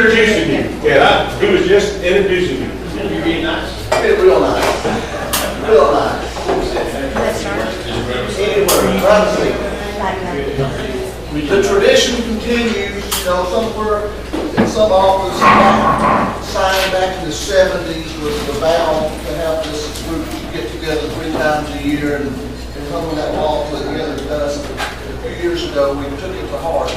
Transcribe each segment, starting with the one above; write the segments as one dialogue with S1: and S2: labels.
S1: introducing you. Yeah, he was just introducing you.
S2: You're being nice.
S3: Real nice. Real nice. Anywhere, privacy. The tradition continues, you know, somewhere in some office, signed back in the 70s was the vow to have this group get together 3 times a year and come on that wall put together with us. A few years ago, we took it to heart,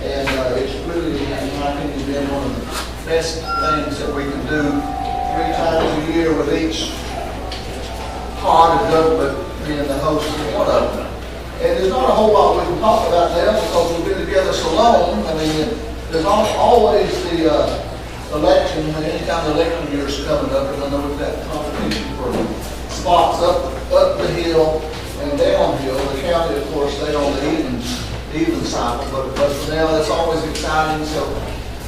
S3: and it's really, in my opinion, been one of the best things that we can do 3 times a year with each part of government being the host of one of them. And there's not a whole lot we can talk about now because we've been together so long. I mean, there's always the election, and any kind of election year is coming up, and I know we've got competition for spots up the hill and downhill. The county, of course, they're on the even cycle, but for now, it's always exciting. So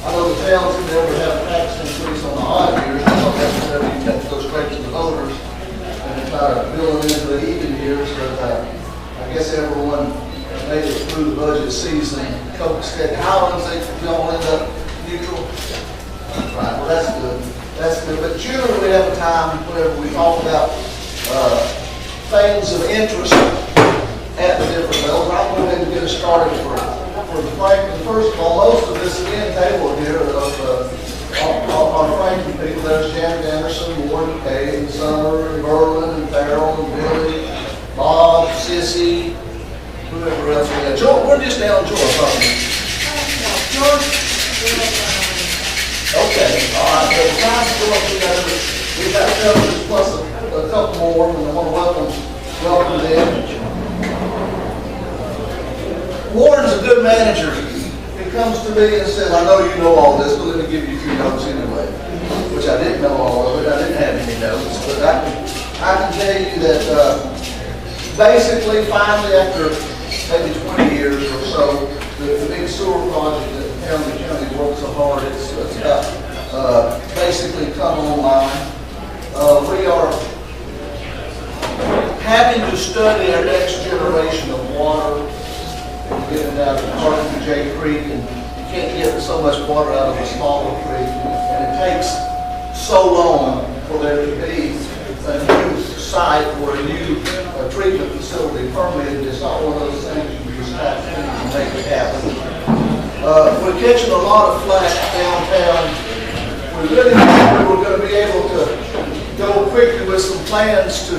S3: I know the towns that never have a tax increase on the odd years, because that's whenever you have to go straight to the voters and try to build them into the even years, but I guess everyone made it through the budget season. Highlands, they all end up neutral. Right, well that's good. That's good. But generally we have a time whenever we talk about things of interest at the different levels. I'm going to go ahead and get us started for the Franklin. First of all, most of this end table here of our Franklin people. There's Janet Anderson, Warren Kay, and Summer, and Berlin, and Farrell, and Billy, Bob, Sissy, whoever else we had. George, we're just down George, aren't we? George? Okay, all right. So the time to go up together, we've got coverage plus a couple more, and I want to welcome them. Warren's a good manager. He comes to me and says, I know you know all this, but let me give you a few notes anyway. Which I didn't know all of it. I didn't have any notes, but I can tell you that basically, finally, after maybe 20 years or so, the big sewer project that the county worked so hard, it's got basically come online. We are having to study our next generation of water and getting out of the J Creek, and you can't get so much water out of a smaller creek, and it takes so long for there to be a new site or a new treatment facility permitted. It's not one of those things you just have to make it happen. We're catching a lot of flack downtown. We really thought we were going to be able to go quickly with some plans to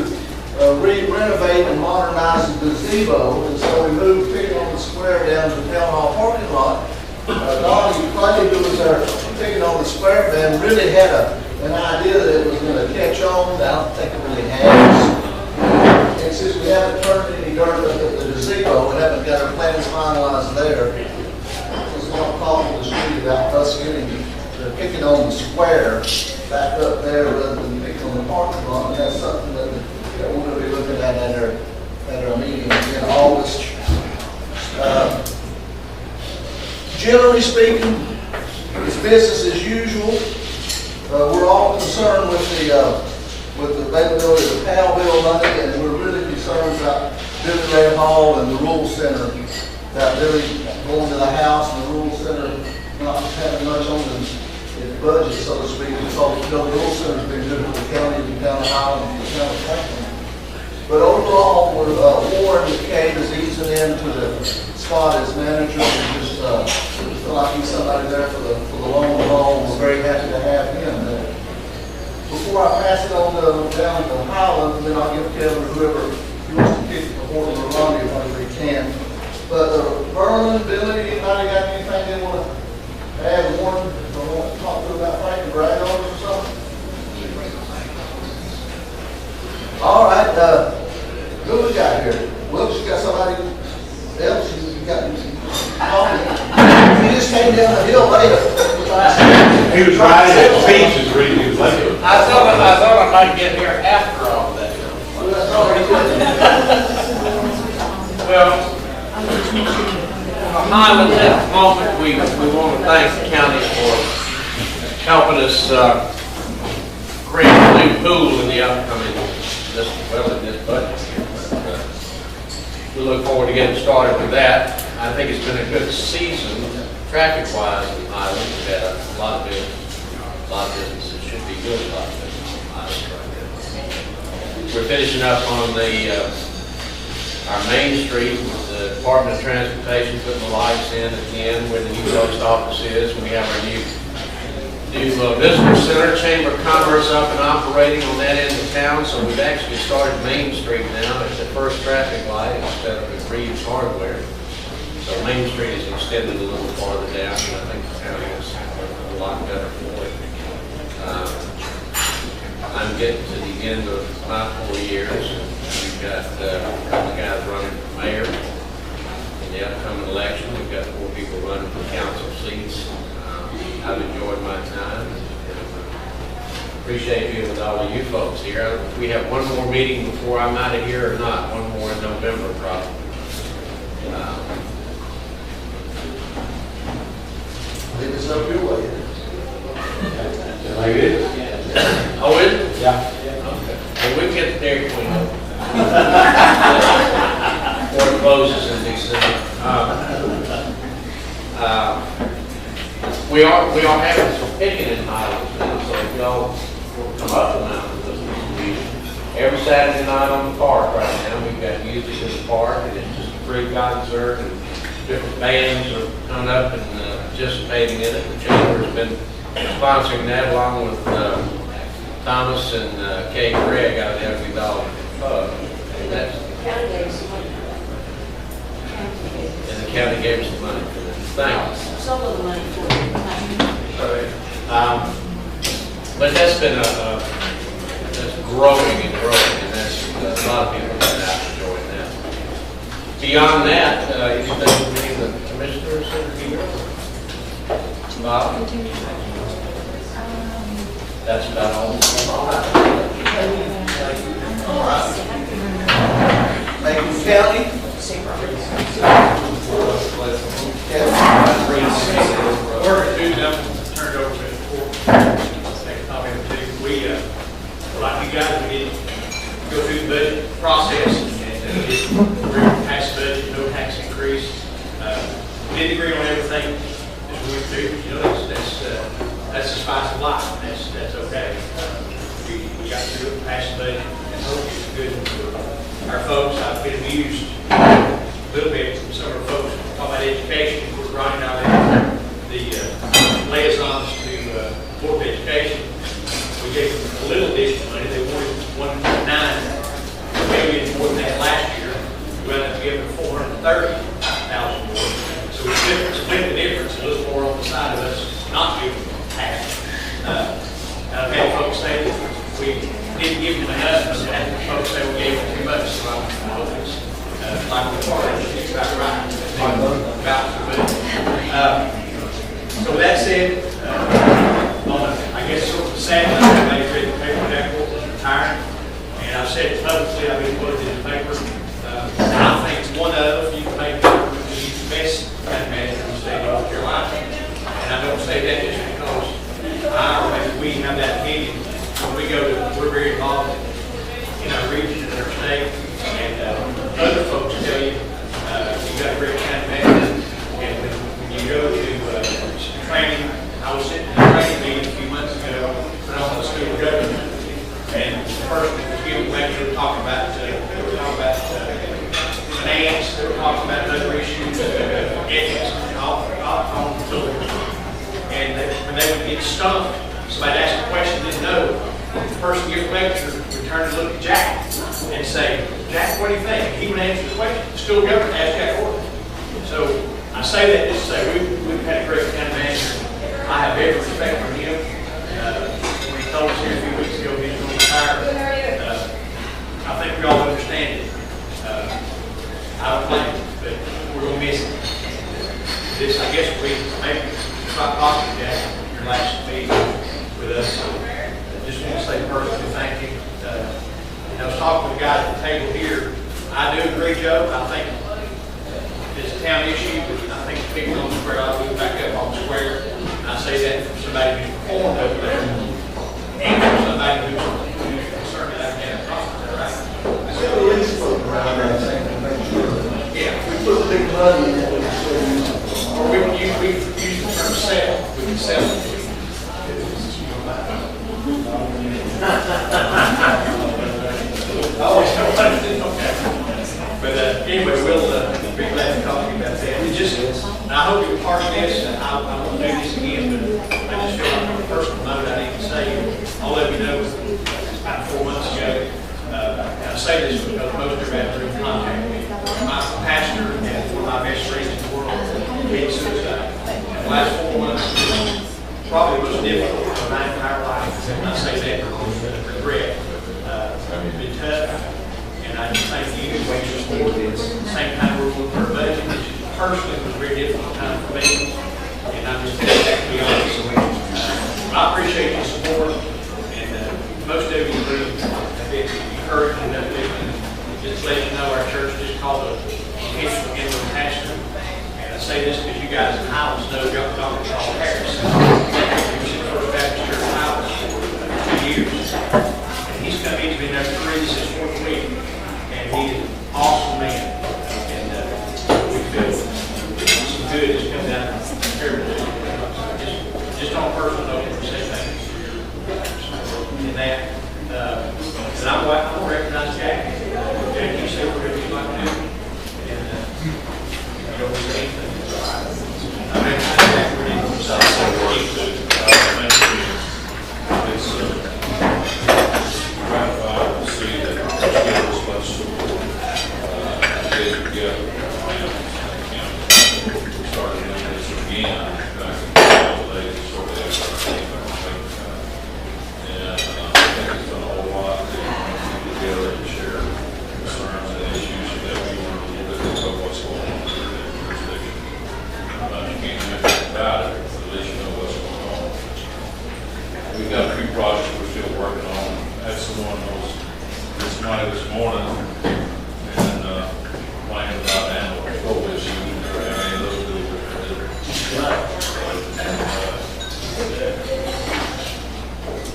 S3: renovate and modernize the gazebo, and so we moved Picking on the Square down to the Town Hall parking lot. Donnie Clay, who was our Picking on the Square band, really had an idea that it was going to catch on. I don't think it really has. And since we haven't turned any dirt up at the gazebo, we haven't got our plans finalized there. There's a lot of talk in the street about us getting the Picking on the Square back up there rather than Picking on the parking lot, and that's something that we're going to be looking at our meeting in August. Generally speaking, it's business as usual. We're all concerned with the availability of the PAL bill money, and we're really concerned about Billy Ray Hall and the Rural Center, about Billy going to the House and the Rural Center not having much on the budget, so to speak, because the Rural Center's been good for the county and the town of Highlands and the town of Franklin. But overall, Warren McCabe is easing into the spot as manager, and just feel like he's somebody there for the long haul. We're very happy to have him there. Before I pass it on down to Highlands, and then I'll give Kevin whoever he wants to kick the board or run it whenever he can. But Berlin, Billy, anybody got anything they want to add? Warren, or want to talk to about Franklin Brad or something? All right, who we got here? Well, you got somebody else? You got he just came down the hill later.
S1: He was riding at the beaches reading his letter.
S2: I thought I might get here after all that. Well, Highlands at the moment, we want to thank the county for helping us create a new pool in the upcoming in this budget. We look forward to getting started with that. I think it's been a good season traffic-wise in Highlands, we've had a lot of businesses should be doing a lot of business in Highlands right now. We're finishing up on our Main Street with the Department of Transportation, putting the lights in again where the new post office is. We have our new visitor center, Chamber of Commerce up and operating on that end of town. So we've actually started Main Street now at the first traffic light instead of at Reeves Hardware. So Main Street is extended a little farther down, and I think the county is a lot better for it. I'm getting to the end of my 4 years. We've got a couple of guys running for mayor in the upcoming election. We've got 4 people running for council seats. I've enjoyed my time and appreciate being with all of you folks here. We have one more meeting before I'm out of here or not, one more in November probably.
S3: I think it's up your way.
S1: Like it?
S2: Oh, is it?
S1: Yeah.
S2: Okay. Well, we can get the Dairy Queen open. Before it closes in December. We are having some picking in Highlands now, so if y'all will come up the mountain, every Saturday night on the park right now, we've got music in the park, and it's just a free concert, and different bands are coming up and participating in it. The Chamber has been sponsoring that along with Thomas and Kay Craig out of the Ugly Dog Pub. And the county gave us the money for that. Thanks.
S4: Some of the money for it.
S2: But that's been that's growing and growing, and that's a lot of people have been out enjoying that. Beyond that, anything with any of the commissioners over here? Bob? That's about all.
S3: All right. Macon County.
S5: We're going to do them, turn it over to the court. Take a comment or two. We, like you guys, we did go through the budget process and we're tax budget, no tax increase. We did agree on everything as we went through. You know, that's the spice of life. That's okay. We got through it, passed the budget, and hopefully it's good for our folks. I've been amused a little bit from some of our folks talking about education. We're running out of the liaisons to Board of Education. We gave them a little additional money. They wanted $1.9 million more than that last year. We ended up giving them $430,000 more. So we split the difference a little more on the side of us not giving them half. I've had folks say that we didn't give them enough, and I've had folks say we gave them too much. So I hope it's like the part it's about right. So with that said, I guess sort of sad, everybody's read the paper that Court was retiring, and I've said it publicly, I've been put it in the paper. I think it's one of, you can make the best kind of manager in the state of North Carolina. And I don't say that just because we have that opinion. When we go to, we're very involved in our region and our state, and other folks tell you, you got a great kind of manager. And when you go to training, I was sitting in a training meeting a few months ago when I was on the school of government, and the person that was giving lecture talking about finance, they were talking about other issues, ethics, and all the tools. And when they would get stumped, somebody asked a question they didn't know, the person giving lecture would turn and look at Jack and say, Jack, what do you think? He would answer the question. The school government asked Jack Orton. So I say that just to say we've had a great kind of manager. I have every respect for him. When he told us here a few weeks ago he's going to retire, I think we all understand it. I don't blame him, but we're going to miss it. This, I guess, maybe about talking to Jack your last meeting with us. So I just want to say personally thank you. I was talking with the guys at the table here. I do agree, Joe. I think it's a town issue, but I think the people on the square ought to move back up on the square. And I say that from somebody who's performed over there and from somebody who's concerned about that process. Is that right?
S3: We're at least floating around that thing to make sure.
S5: Yeah.
S3: We put the big money in it.
S5: Or we about 4 months ago. And I say this because most of them have been in contact with me. My pastor and one of my best friends in the world committed suicide. And the last 4 months probably was difficult of my entire life. And I say that with regret. It's been tough. And I just thank you for your support. At the same time, we're looking for a budget, which personally was a very difficult time for me. And I'm just going to be honest. I appreciate your support. And most of you really have been encouraging enough to just let you know our church just called a intentional interim pastor. And I say this because you guys in Highlands know Dr. Charles Harris. He was in the First Baptist Church in Highlands for 2 years. And he's been there 3 since 4th week. And he is an awesome man. And we feel some good has come down here. Just on a personal note, we say thank you. And that, and I'm going to recognize Jack. Jack, you say whatever you'd like to do. And you don't say anything. I recognize Jack. We're in the South Side.
S1: It's gratifying to see that there's this much support together. We started doing this again back in the days shortly after I came back to Macon. And I think it's done a whole lot to get together and share concerns and issues that we want a little bit of what's going on in the jurisdiction. You can't do anything about it, at least you know what's going on. We've got a few projects we're still working on. Had someone was this night this morning and complaining about animal control issues or any of those deals with it.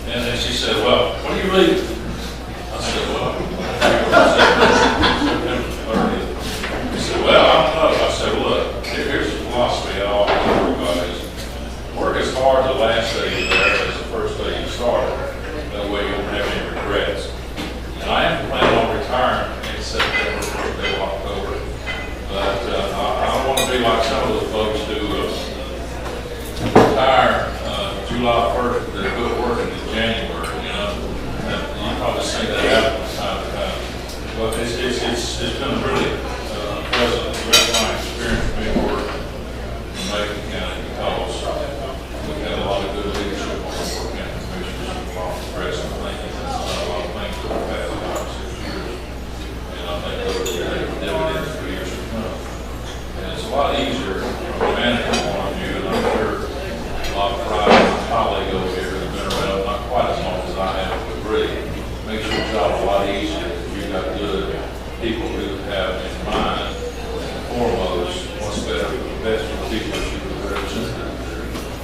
S1: And then she said, well, when are you leaving? I said, well, September 30th. She said, well, I don't know. I said, look, here's the philosophy I always tell everybody is work as hard the last day you're there as the first day you started. That way you won't have any regrets. And I am planning on retiring in September, birthday of October. But I don't want to be like some of the folks who retire July 1st, they quit working in January, you know. And you probably see that happen from time to time. But it's been a really pleasant, gratifying experience for me to work in Macon County because we've had a lot of good leadership on the Work County Commissioners and law president. I think it's done a lot of things over the past 5 or 6 years. And I think those will take dividends for years to come. And it's a lot easier from a management point of view, and I'm sure a lot of pride in my colleague over here who's been around not quite as long as I have, but really makes your job a lot easier if you've got good people who have in mind, foremost, what's better for the best for the people that you represent,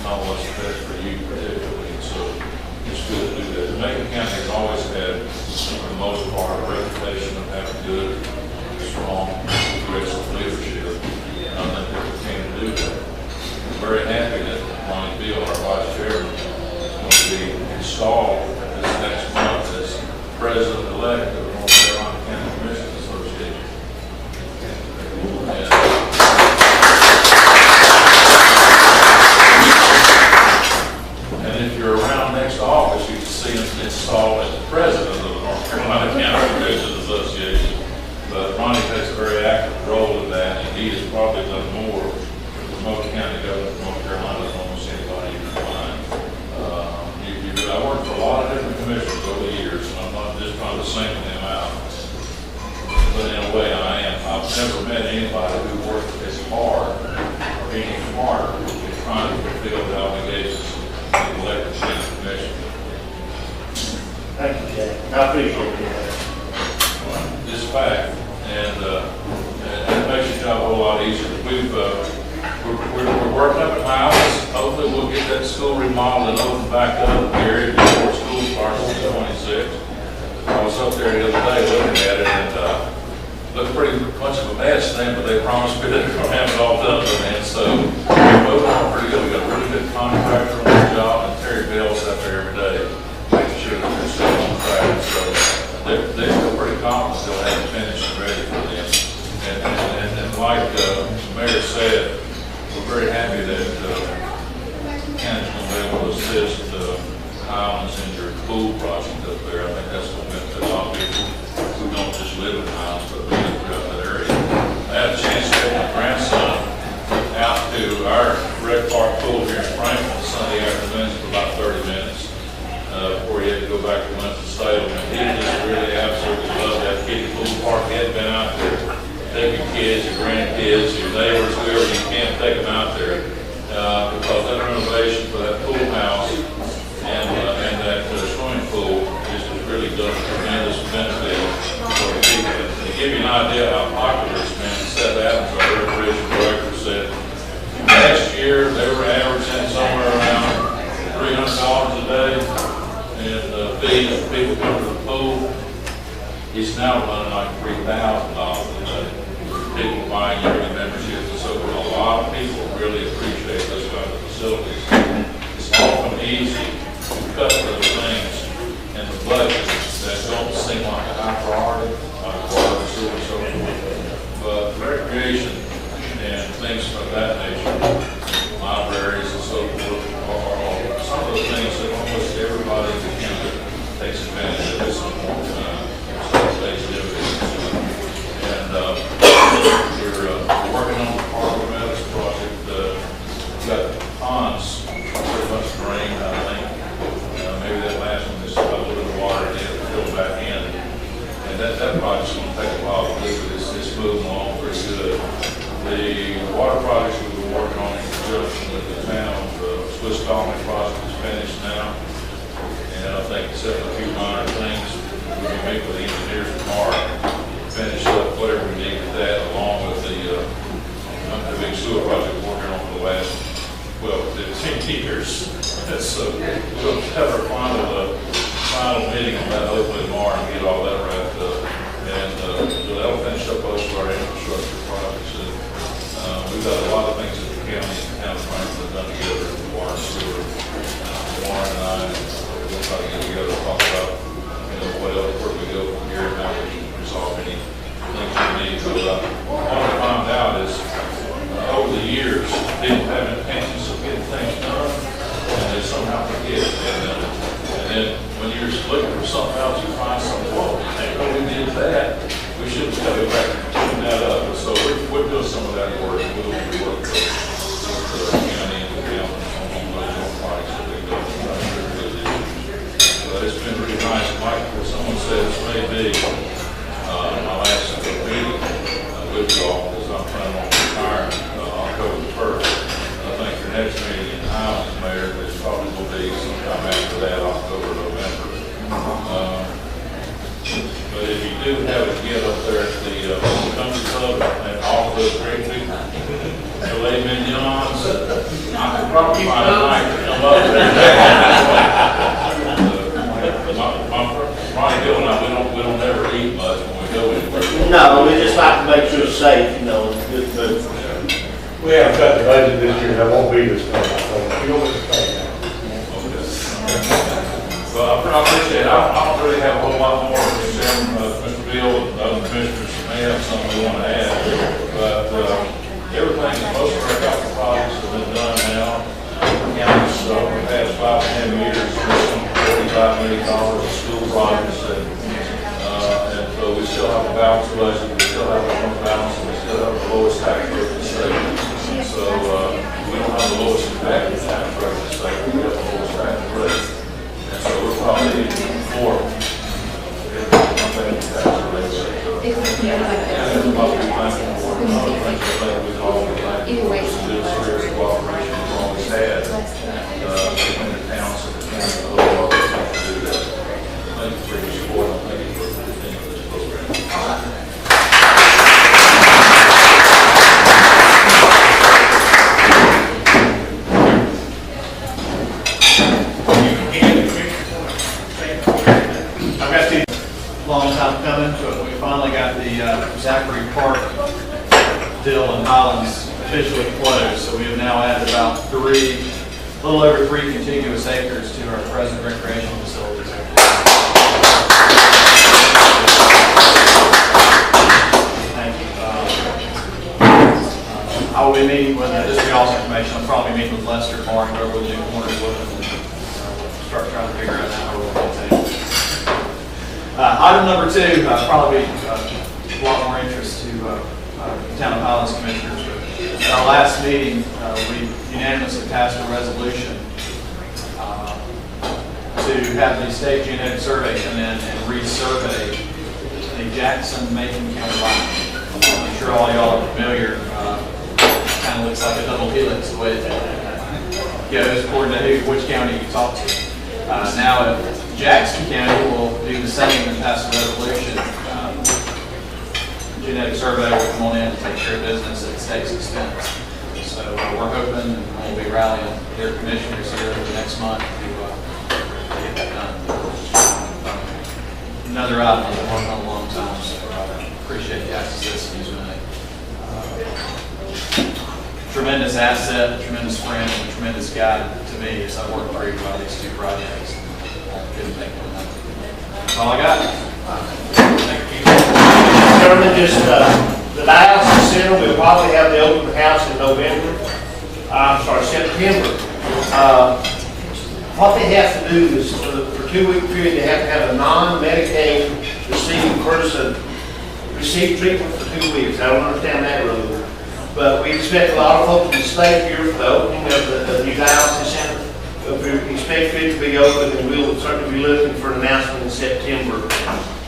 S1: not what's best for you particularly. And so it's good to do that. Macon County has always had, for the most part, a reputation of having good, strong, progressive leadership. And I think they continue to do that. I'm very happy that Ronnie Beal, our vice chairman, is going to be installed this next month as president-elect of the North Carolina County Commissioners Association. And if you're around next August, you can see him installed as the president of the North Carolina County Commissioners Association. But Ronnie takes a very active role in that, and he has probably done more to promote county government in North Carolina than almost anybody you can find. I worked for a lot of different commissioners over the years, and I'm not just trying to single them out. But in a way, I am. I've never met anybody who worked as hard or any harder in trying to fulfill the obligations of the elected county commission.
S4: Thank you, Jack. I appreciate that.
S1: It's fact, and it makes your job a whole lot easier. We're working up at Highlands. Hopefully we'll get that school remodeled and open back up period before school starts on the 26th. I was up there the other day looking at it, and looked pretty much of a mess then, but they promised me that they're going to have it all done by then. So we're moving on pretty good. We got a really good contractor on the job, and Terry Bell's out there every day making sure that they're still on track. So they feel pretty confident they'll have it finished and ready for them. And like the mayor said, we're very happy that the county's going to be able to assist Highlands in your pool project up there. I think that's going to benefit a lot of people who don't just live in Highlands, but live throughout that area. I had a chance to take my grandson out to our rec park pool here in Franklin Sunday afternoons for about 30 minutes before he had to go back to Winston-Salem. And he just really absolutely loved that kiddie pool park. He had been out there taking kids, your grandkids, your neighbors, whoever you can, take them out there because that renovation for that pool house and that swimming pool just has really done a tremendous benefit for the people. And to give you an idea how popular it's been, Seth Adams, our recreation director, said last year they were averaging somewhere around $300 a day in fees for people come to the pool. It's now running like $3,000 a day. People buying yearly memberships, and so a lot of people really appreciate those kind of facilities. It's often easy to cut those things in the budget that don't seem like a high priority, like water, sewer, and so forth. But recreation and things of that nature, libraries and so forth, are some of the things that almost everybody in the county takes advantage of at some point in time. So it takes dividends. And we're working on the Harbor Meadows project. We've got ponds pretty much drained, I think. Maybe that last one is a little bit of water in it to fill back in. And that project's going to take a while to do, but it's moving along pretty good. The water projects we've been working on in conjunction with the town, the Swiss Colony project is finished now. And I think except a few minor things, we can meet with the engineers tomorrow, finish up whatever we need with that, along with the big sewer project we're working on for the last 15 years. So we'll have our final meeting on that hopefully tomorrow and get all that wrapped up. And that'll finish up most of our infrastructure projects. We've got a lot of things that the county and the town of Franklin have done together, the water and sewer. Warren and I will try to get together and talk about what else, where we go from here and how we can resolve any things we need to. What I found out is over the years, people have intentions of getting things done, and they somehow forget. And then when you're looking for something else, you find something, well, we did that. We should go back and clean that up. So we're doing some of that work. We'll work with the county and the town on those projects that we've done. But it's been pretty nice. Like someone said, this may be my last meeting with you all, because I'm planning on retiring October the 1st. I think your next meeting in Highlands, Mayor, is probably will be sometime after that, October, November. But if you do have a get up there at the country club and all those great people, filet mignons, I could probably find a night to come up there. Ronnie Bill and I, we don't ever eat much when we go anywhere.
S4: No, we just like to make sure it's safe, you know, and good food.
S6: We haven't cut the budget this year, that won't be this time, so you'll just pay now.
S1: Well, I appreciate it. I don't really have a whole lot more, Mr. Chairman, Mr. Bill, and other commissioners may have something we want to add, but everything, most of our capital projects have been done now. County's for the past 5 to 10 years, some $45 million of school projects, and so we still have a balanced budget, we still have a balance, and we still have the lowest tax rate in the state. So we don't have the lowest impact tax rate in the state, we have the lowest tax rate. And so we're probably more Either way, cooperation we've always had between the towns and the county. Thank you for your support. Thank you for continuing this program.
S5: I've got to long time coming, but we finally got the Zachary Park deal in Highlands officially closed. So we have now added about a little over 3 contiguous acres to our present recreation facilities. Thank you. I will be meeting with, just for y'all's information, I'll probably meet with Lester Martin over the new corner and start trying to figure out how we're going to
S7: Item number 2, probably a lot more interest to Town of Highlands Commissioners. But at our last meeting, we unanimously passed a resolution to have the state genetic survey come in and resurvey the Jackson Macon County line. I'm sure all y'all are familiar. Kind of looks like a double helix the way it goes according to which county you talk to. Now, Jackson County will do the same and pass a resolution. Genetic survey will come on in and take care of business at the state's expense. So we're hoping and we'll be rallying their commissioners here over the next month to get that done. Another item I've been working on a long time, so I appreciate the access he's been a tremendous asset, a tremendous friend, and a tremendous guide to me as I work through these 2 projects. Couldn't think of enough. That's all I got. Thank you.
S4: Chairman, just, the dialysis center, we'll probably have the open house in September. What they have to do is, for 2-week period, they have to have a non-Medicaid receiving person receive treatment for 2 weeks. I don't understand that rule. But we expect a lot of folks to stay here for the opening of the new dialysis center. We expect it to be open, and we'll certainly be looking for an announcement in September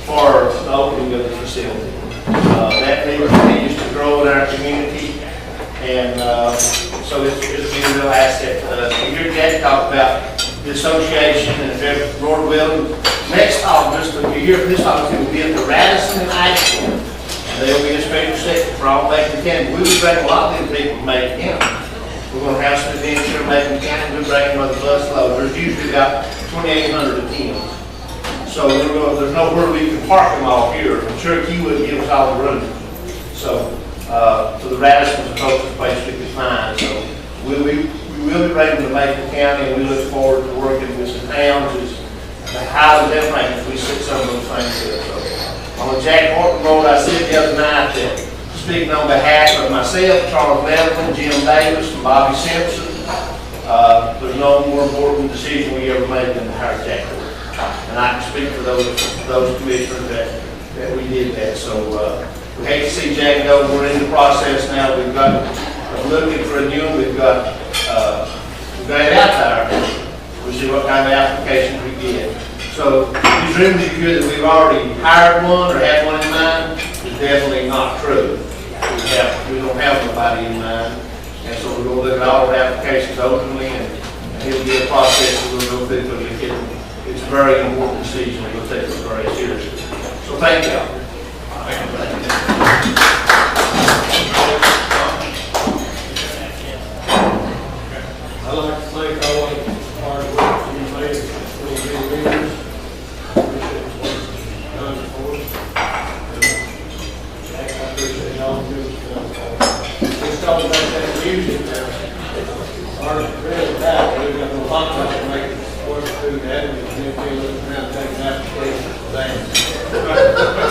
S4: for the opening of the facility. That need continues to grow in our community, and so it'll be a real asset to us. We hear Jack talk about the association and if Lord willing, next August, if you hear from this August, it will be at the Radisson and Ashland. There'll be a special section for all Macon County. We will bring a lot of them people to Macon County. We're going to have some events here in Macon County. We'll bring them with a bus load. There's usually about 2,800 attendants. So there's nowhere we can park them all here. I'm sure Cherokee wouldn't give us all the room. So the Radisson is the closest place we could find. So we will be bringing them to Macon County, and we look forward to working with some towns, the Highlands and Macon, as we set some of those things here. So, on the Jack Horton Road, I said the other night that, speaking on behalf of myself, Charles Leatherman, Jim Davis, and Bobby Simpson, there's no more important decision we ever made than to hire Jack Horton. And I can speak for those commissioners that we did that. So we hate to see Jack go. We're in the process now. We're looking for a new one. We've got it out there. We'll see what kind of applications we get. So these rumors you hear that we've already hired one or had one in mind is definitely not true. We don't have nobody in mind. And so we're going to look at all the applications openly, and it'll be a process that we'll go through. It's a very important decision, and we'll take it very seriously. So thank you.
S6: I'd like to thank all of the hard work you made for the leaders. Appreciate what's done for us. I appreciate all of you. Let's talk about that music now. Our really bad, we've got no hot dog to make it work through that, and we're going to be looking around taking applications for that.